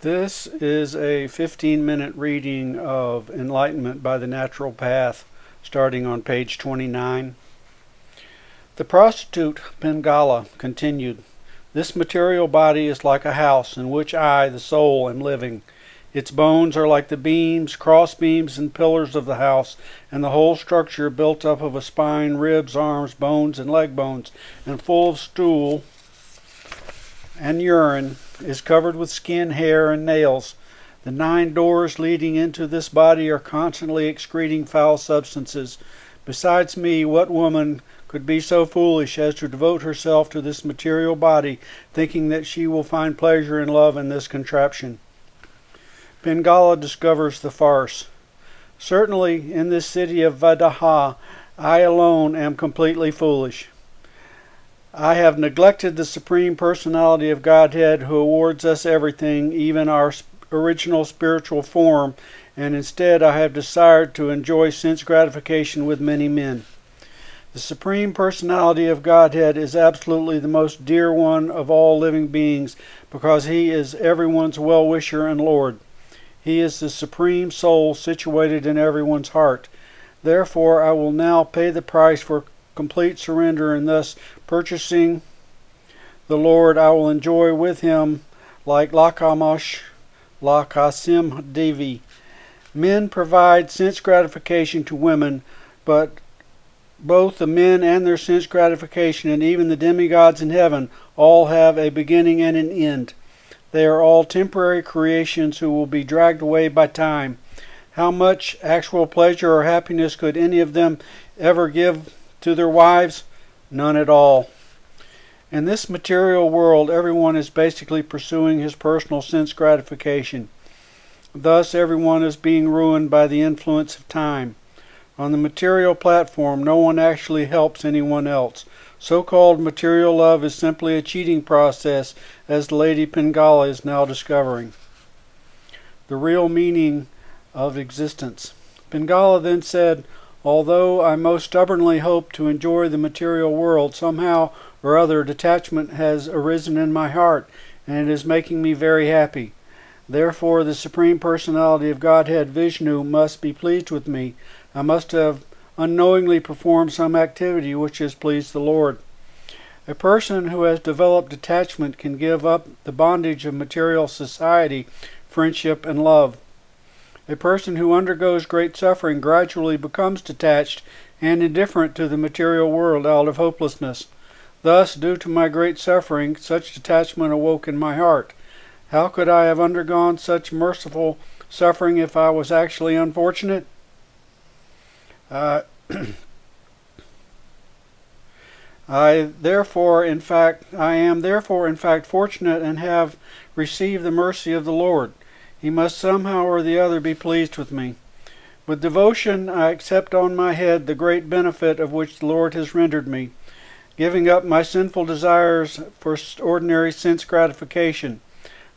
This is a 15-minute reading of Enlightenment by the Natural Path, starting on page 29. The prostitute Pingala continued, "This material body is like a house in which I, the soul, am living. Its bones are like the beams, cross beams, and pillars of the house, and the whole structure built up of a spine, ribs, arms, bones, and leg bones, and full of stool and urine, is covered with skin, hair, and nails. The 9 doors leading into this body are constantly excreting foul substances. Besides me, what woman could be so foolish as to devote herself to this material body, thinking that she will find pleasure and love in this contraption?" Pingala discovers the farce. "Certainly, in this city of Vadaha, I alone am completely foolish. I have neglected the Supreme Personality of Godhead, who awards us everything, even our original spiritual form, and instead I have desired to enjoy sense gratification with many men. The Supreme Personality of Godhead is absolutely the most dear one of all living beings, because he is everyone's well-wisher and Lord. He is the Supreme Soul situated in everyone's heart. Therefore I will now pay the price for complete surrender, and thus purchasing the Lord, I will enjoy with him like Lakamash Lakasim Devi. Men provide sense gratification to women, but both the men and their sense gratification, and even the demigods in heaven, all have a beginning and an end. They are all temporary creations who will be dragged away by time. How much actual pleasure or happiness could any of them ever give to their wives? None at all. In this material world, everyone is basically pursuing his personal sense gratification. Thus, everyone is being ruined by the influence of time. On the material platform, no one actually helps anyone else. So-called material love is simply a cheating process, as the Lady Pingala is now discovering. The real meaning of existence. Pingala then said, "Although I most stubbornly hope to enjoy the material world, somehow or other detachment has arisen in my heart, and it is making me very happy. Therefore the Supreme Personality of Godhead, Vishnu, must be pleased with me. I must have unknowingly performed some activity which has pleased the Lord." A person who has developed detachment can give up the bondage of material society, friendship, and love. A person who undergoes great suffering gradually becomes detached and indifferent to the material world out of hopelessness. Thus, due to my great suffering, such detachment awoke in my heart. How could I have undergone such merciful suffering if I was actually unfortunate? I am therefore in fact fortunate and have received the mercy of the Lord. He must somehow or the other be pleased with me. With devotion I accept on my head the great benefit of which the Lord has rendered me, giving up my sinful desires for ordinary sense gratification.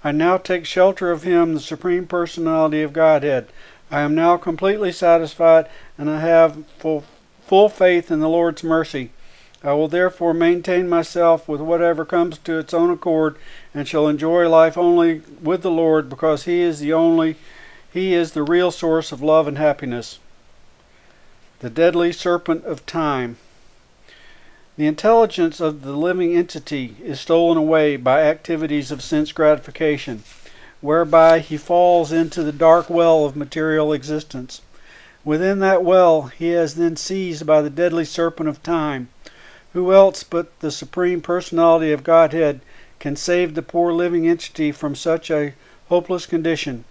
I now take shelter of him, the Supreme Personality of Godhead. I am now completely satisfied, and I have full faith in the Lord's mercy. I will therefore maintain myself with whatever comes to its own accord, and shall enjoy life only with the Lord, because He is the real source of love and happiness. The deadly serpent of time. The intelligence of the living entity is stolen away by activities of sense gratification, whereby he falls into the dark well of material existence. Within that well he is then seized by the deadly serpent of time. Who else but the Supreme Personality of Godhead can save the poor living entity from such a hopeless condition?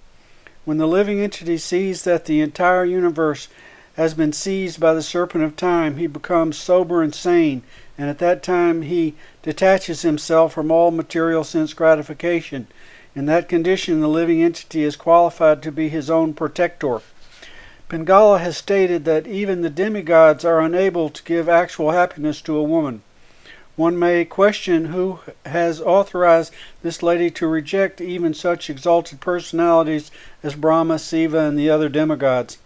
When the living entity sees that the entire universe has been seized by the serpent of time, he becomes sober and sane, and at that time he detaches himself from all material sense gratification. In that condition, the living entity is qualified to be his own protector. Pingala has stated that even the demigods are unable to give actual happiness to a woman. One may question who has authorized this lady to reject even such exalted personalities as Brahma, Shiva, and the other demigods.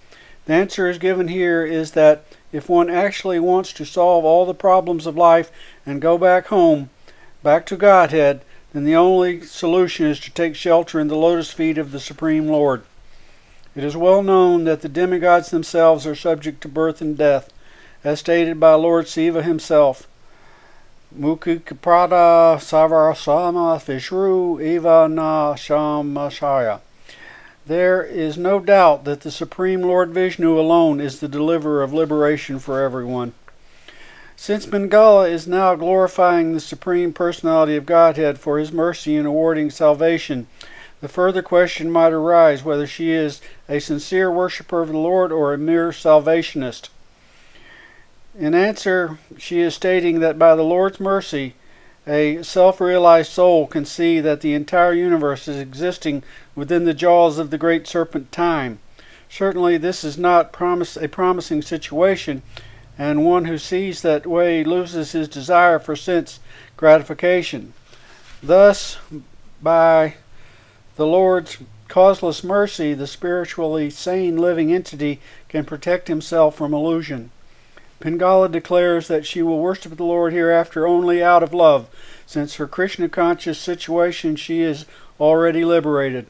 The answer is given here is that if one actually wants to solve all the problems of life and go back home, back to Godhead, then the only solution is to take shelter in the lotus feet of the Supreme Lord. It is well known that the demigods themselves are subject to birth and death, as stated by Lord Shiva himself. Mukiprada Savarasama Vishru Eva Na Shamashaya. There is no doubt that the Supreme Lord Vishnu alone is the deliverer of liberation for everyone. Since Bengala is now glorifying the Supreme Personality of Godhead for his mercy in awarding salvation, the further question might arise whether she is a sincere worshipper of the Lord or a mere salvationist. In answer, she is stating that by the Lord's mercy, a self-realized soul can see that the entire universe is existing within the jaws of the great serpent time. Certainly this is not a promising situation, and one who sees that way loses his desire for sense gratification. Thus, by the Lord's causeless mercy, the spiritually sane living entity can protect himself from illusion. Bengala declares that she will worship the Lord hereafter only out of love. Since her Krishna-conscious situation, she is already liberated.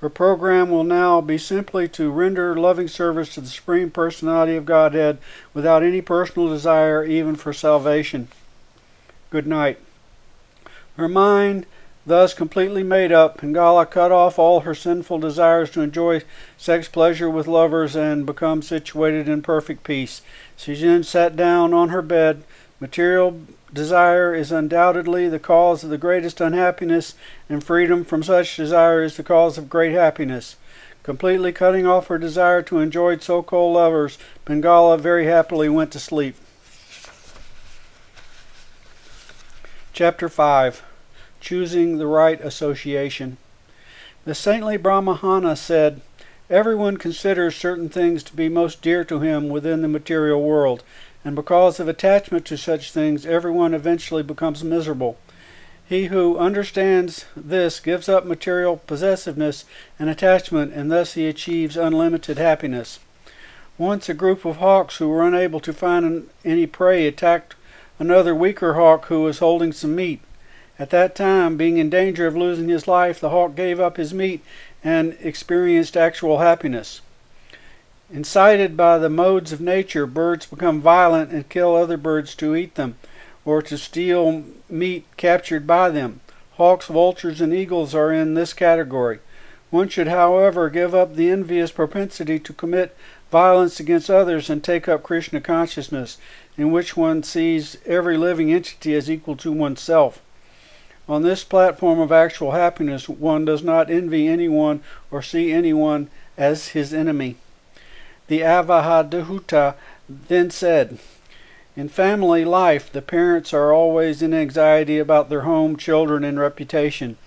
Her program will now be simply to render loving service to the Supreme Personality of Godhead without any personal desire even for salvation. Good night. Her mind thus completely made up, Bengala cut off all her sinful desires to enjoy sex pleasure with lovers and become situated in perfect peace. She then sat down on her bed. Material desire is undoubtedly the cause of the greatest unhappiness, and freedom from such desire is the cause of great happiness. Completely cutting off her desire to enjoy so-called lovers, Bengala very happily went to sleep. Chapter 5. Choosing the Right Association. The saintly Brahmana said, "Everyone considers certain things to be most dear to him within the material world, and because of attachment to such things, everyone eventually becomes miserable. He who understands this gives up material possessiveness and attachment, and thus he achieves unlimited happiness." Once a group of hawks who were unable to find any prey attacked another weaker hawk who was holding some meat. At that time, being in danger of losing his life, the hawk gave up his meat and experienced actual happiness. Incited by the modes of nature, birds become violent and kill other birds to eat them, or to steal meat captured by them. Hawks, vultures, and eagles are in this category. One should, however, give up the envious propensity to commit violence against others and take up Krishna consciousness, in which one sees every living entity as equal to oneself. On this platform of actual happiness, one does not envy anyone or see anyone as his enemy. The Avadhuta then said, "In family life, the parents are always in anxiety about their home, children, and reputation.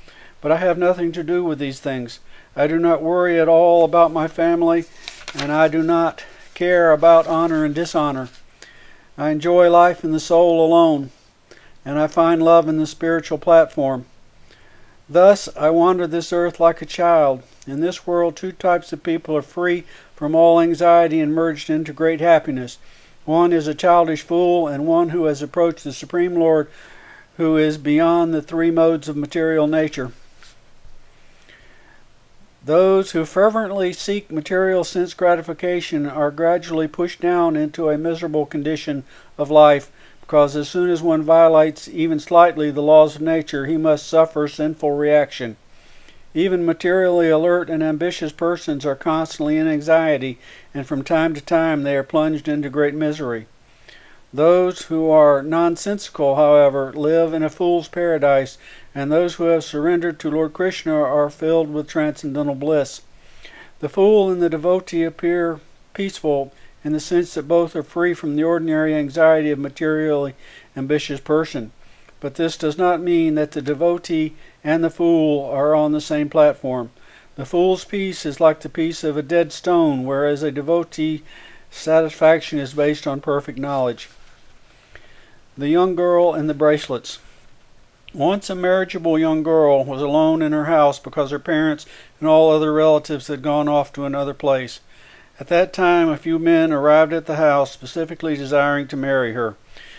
But I have nothing to do with these things. I do not worry at all about my family, and I do not care about honor and dishonor. I enjoy life in the soul alone, and I find love in the spiritual platform. Thus I wander this earth like a child. In this world, two types of people are free from all anxiety and merged into great happiness. One is a childish fool, and one who has approached the Supreme Lord, who is beyond the three modes of material nature. Those who fervently seek material sense gratification are gradually pushed down into a miserable condition of life, because as soon as one violates even slightly the laws of nature, he must suffer sinful reaction. Even materially alert and ambitious persons are constantly in anxiety, and from time to time they are plunged into great misery. Those who are nonsensical, however, live in a fool's paradise, and those who have surrendered to Lord Krishna are filled with transcendental bliss. The fool and the devotee appear peaceful in the sense that both are free from the ordinary anxiety of materially ambitious person. But this does not mean that the devotee and the fool are on the same platform. The fool's peace is like the peace of a dead stone, whereas a devotee's satisfaction is based on perfect knowledge. The young girl and the bracelets. Once a marriageable young girl was alone in her house because her parents and all other relatives had gone off to another place. At that time, a few men arrived at the house, specifically desiring to marry her.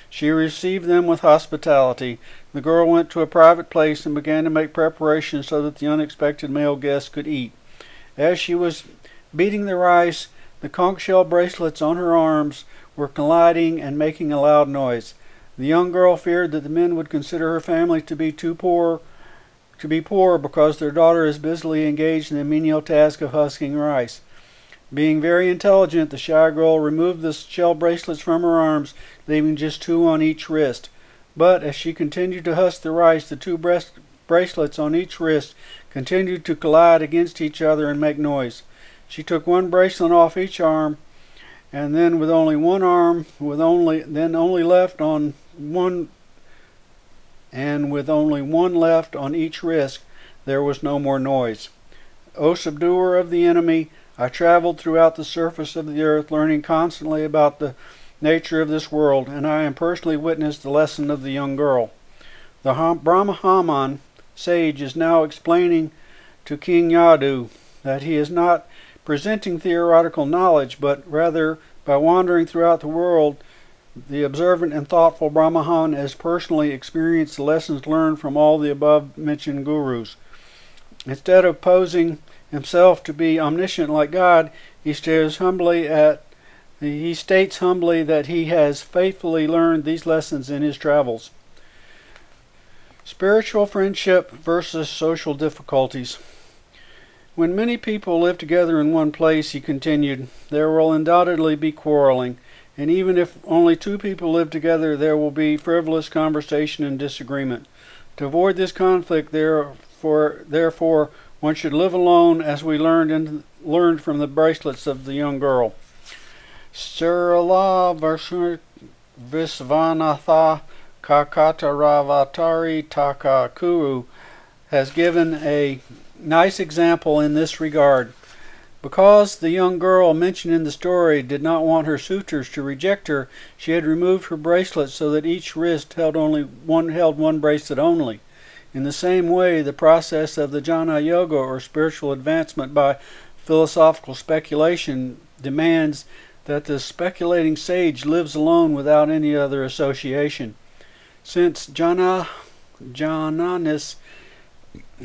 She received them with hospitality, the girl went to a private place and began to make preparations so that the unexpected male guest could eat. As she was beating the rice, the conch shell bracelets on her arms were colliding and making a loud noise. The young girl feared that the men would consider her family to be poor because their daughter is busily engaged in the menial task of husking rice. Being very intelligent, the shy girl removed the shell bracelets from her arms, leaving just 2 on each wrist. But as she continued to husk the rice, the 2 bracelets on each wrist continued to collide against each other and make noise. She took 1 bracelet off each arm, and then with only one left on each wrist, there was no more noise. O subduer of the enemy, I traveled throughout the surface of the earth, learning constantly about the nature of this world, and I am personally witnessed the lesson of the young girl. The Brahmahaman sage is now explaining to King Yadu that he is not presenting theoretical knowledge, but rather, by wandering throughout the world, the observant and thoughtful Brahmahan has personally experienced the lessons learned from all the above-mentioned gurus. Instead of posing himself to be omniscient like God, he states humbly that he has faithfully learned these lessons in his travels. Spiritual friendship versus social difficulties. When many people live together in one place, he continued, there will undoubtedly be quarreling, and even if only 2 people live together, there will be frivolous conversation and disagreement. To avoid this conflict, therefore, one should live alone, as we learned from the bracelets of the young girl. Sarala Visvanatha Kakataravatari Takakuru has given a nice example in this regard. Because the young girl mentioned in the story did not want her suitors to reject her, she had removed her bracelets so that each wrist held one bracelet only. In the same way, the process of the jnana yoga, or spiritual advancement by philosophical speculation, demands that the speculating sage lives alone without any other association. Since jnanis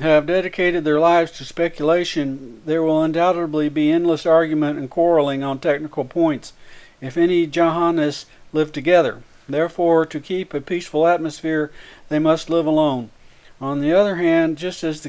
have dedicated their lives to speculation, there will undoubtedly be endless argument and quarreling on technical points, if any jhanas live together. Therefore, to keep a peaceful atmosphere, they must live alone. On the other hand, just as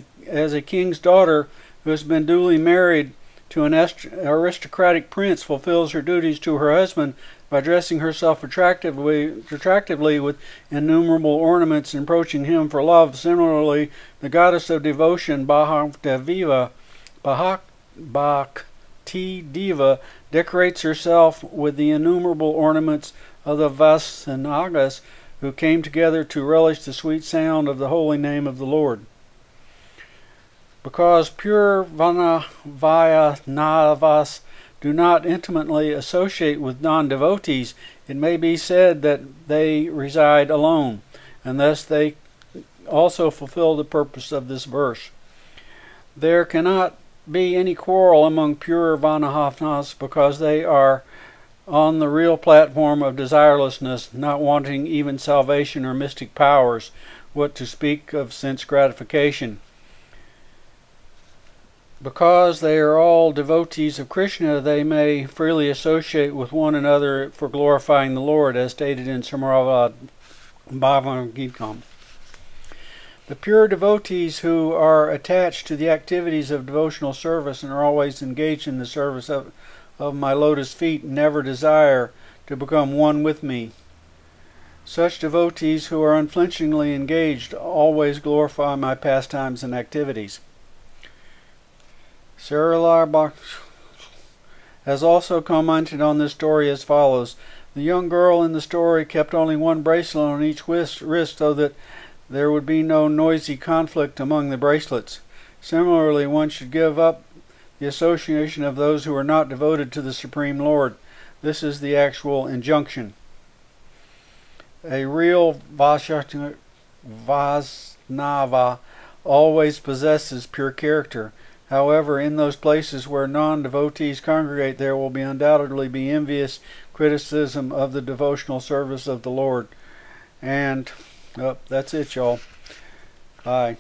a king's daughter who has been duly married to an aristocratic prince fulfills her duties to her husband by dressing herself attractively with innumerable ornaments and approaching him for love, similarly, the goddess of devotion, Bhakti Deva, decorates herself with the innumerable ornaments of the Vasanagas, who came together to relish the sweet sound of the holy name of the Lord. Because pure Vaishnavas do not intimately associate with non-devotees, it may be said that they reside alone, and thus they also fulfill the purpose of this verse. There cannot be any quarrel among pure Vaishnavas because they are on the real platform of desirelessness, not wanting even salvation or mystic powers, what to speak of sense gratification. Because they are all devotees of Krishna, they may freely associate with one another for glorifying the Lord, as stated in Srimad Bhagavad Gita. The pure devotees who are attached to the activities of devotional service and are always engaged in the service of my lotus feet never desire to become one with me. Such devotees who are unflinchingly engaged always glorify my pastimes and activities. Sarilar has also commented on this story as follows. The young girl in the story kept only 1 bracelet on each wrist so that there would be no noisy conflict among the bracelets. Similarly, one should give up the association of those who are not devoted to the Supreme Lord. This is the actual injunction. A real Vaishnava always possesses pure character. However, in those places where non-devotees congregate, there will undoubtedly be envious criticism of the devotional service of the Lord. And Oh, that's it, y'all. Bye.